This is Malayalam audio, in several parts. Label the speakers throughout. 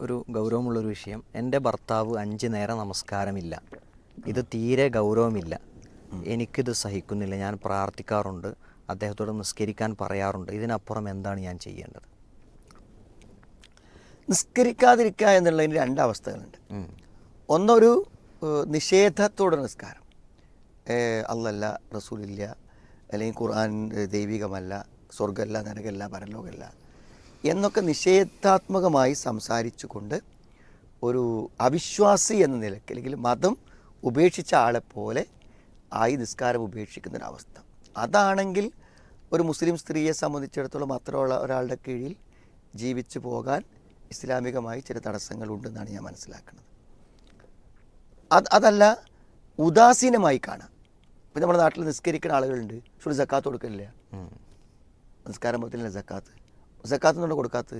Speaker 1: ഒരു ഗൗരവമുള്ളൊരു വിഷയം. എൻ്റെ ഭർത്താവ് 5 നേരം നമസ്കാരമില്ല. ഇത് തീരെ ഗൗരവമില്ല. എനിക്കിത് സഹിക്കുന്നില്ല. ഞാൻ പ്രാർത്ഥിക്കാറുണ്ട്, അദ്ദേഹത്തോട് നിസ്കരിക്കാൻ പറയാറുണ്ട്. ഇതിനപ്പുറം എന്താണ് ഞാൻ ചെയ്യേണ്ടത്?
Speaker 2: നിസ്കരിക്കാതിരിക്കുക എന്നുള്ളതിന് 2 അവസ്ഥകളുണ്ട്. ഒന്നൊരു നിഷേധത്തോടെ നിസ്കാരം, അല്ലല്ല, റസൂലില്ല, അല്ലെങ്കിൽ ഖുർആൻ ദൈവികമല്ല, സ്വർഗ്ഗമല്ല, നരകമല്ല, പരലോകമല്ല എന്നൊക്കെ നിഷേധാത്മകമായി സംസാരിച്ചുകൊണ്ട് ഒരു അവിശ്വാസി എന്ന നിലയ്ക്ക് അല്ലെങ്കിൽ മതം ഉപേക്ഷിച്ച ആളെപ്പോലെ ആയി നിസ്കാരം ഉപേക്ഷിക്കുന്നൊരവസ്ഥ. അതാണെങ്കിൽ ഒരു മുസ്ലിം സ്ത്രീയെ സംബന്ധിച്ചിടത്തോളം അത്രയുള്ള ഒരാളുടെ കീഴിൽ ജീവിച്ചു പോകാൻ ഇസ്ലാമികമായി ചില തടസ്സങ്ങളുണ്ടെന്നാണ് ഞാൻ മനസ്സിലാക്കുന്നത്. അതല്ല, ഉദാസീനമായി കാണാം. ഇപ്പം നമ്മുടെ നാട്ടിൽ നിസ്കരിക്കുന്ന ആളുകളുണ്ട്, പക്ഷേ സക്കാത്ത് കൊടുക്കില്ല. നിസ്കാരം പോലത്തില്ല സക്കാത്ത് എന്നുള്ള കൊടുക്കാത്തത്.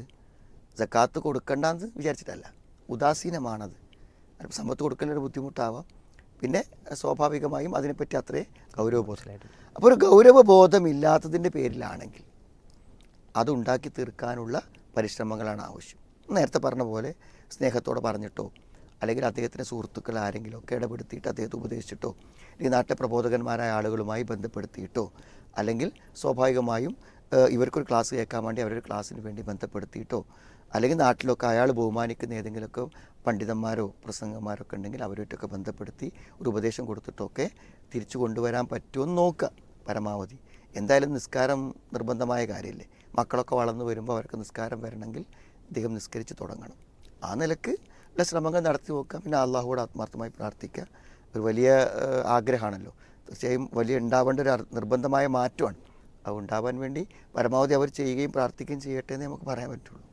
Speaker 2: സക്കാത്ത് കൊടുക്കണ്ടെന്ന് വിചാരിച്ചിട്ടല്ല, ഉദാസീനമാണത്. അതിപ്പോൾ സമ്പത്ത് കൊടുക്കലൊരു ബുദ്ധിമുട്ടാവാം. പിന്നെ സ്വാഭാവികമായും അതിനെപ്പറ്റി അത്രേ ഗൗരവബോധം. അപ്പോൾ ഒരു ഗൗരവബോധമില്ലാത്തതിൻ്റെ പേരിലാണെങ്കിൽ അതുണ്ടാക്കി തീർക്കാനുള്ള പരിശ്രമങ്ങളാണ് ആവശ്യം. നേരത്തെ പറഞ്ഞ പോലെ സ്നേഹത്തോടെ പറഞ്ഞിട്ടോ, അല്ലെങ്കിൽ അദ്ദേഹത്തിൻ്റെ സുഹൃത്തുക്കൾ ആരെങ്കിലുമൊക്കെ ഇടപെടുത്തിയിട്ട് അദ്ദേഹത്തെ ഉപദേശിച്ചിട്ടോ, അല്ലെങ്കിൽ നാട്ടിലെ പ്രബോധകന്മാരായ ആളുകളുമായി ബന്ധപ്പെടുത്തിയിട്ടോ, അല്ലെങ്കിൽ സ്വാഭാവികമായും ഇവർക്കൊരു ക്ലാസ് കേൾക്കാൻ വേണ്ടി അവരൊരു ക്ലാസ്സിന് വേണ്ടി ബന്ധപ്പെടുത്തിയിട്ടോ, അല്ലെങ്കിൽ നാട്ടിലൊക്കെ അയാൾ ബഹുമാനിക്കുന്ന ഏതെങ്കിലുമൊക്കെ പണ്ഡിതന്മാരോ പ്രസംഗന്മാരോ ഒക്കെ ഉണ്ടെങ്കിൽ അവരുമായിട്ടൊക്കെ ബന്ധപ്പെടുത്തി ഒരു ഉപദേശം കൊടുത്തിട്ടൊക്കെ തിരിച്ചു കൊണ്ടുവരാൻ പറ്റുമെന്ന് നോക്കുക പരമാവധി. എന്തായാലും നിസ്കാരം നിർബന്ധമായ കാര്യമല്ലേ. മക്കളൊക്കെ വളർന്നു വരുമ്പോൾ അവർക്ക് നിസ്കാരം വരണമെങ്കിൽ അദ്ദേഹം നിസ്കരിച്ച് തുടങ്ങണം. ആ നിലക്ക് ഉള്ള ശ്രമങ്ങൾ നടത്തി നോക്കുക. പിന്നെ അള്ളാഹുവോട് ആത്മാർത്ഥമായി പ്രാർത്ഥിക്കുക. ഒരു വലിയ ആഗ്രഹമാണല്ലോ, തീർച്ചയായും വലിയ ഉണ്ടാവേണ്ട ഒരു നിർബന്ധമായ മാറ്റമാണ്. അത് ഉണ്ടാവാൻ വേണ്ടി പരമാവധി അവർ ചെയ്യുകയും പ്രാർത്ഥിക്കുകയും ചെയ്യട്ടെ എന്ന് നമുക്ക് പറയാൻ പറ്റുള്ളൂ.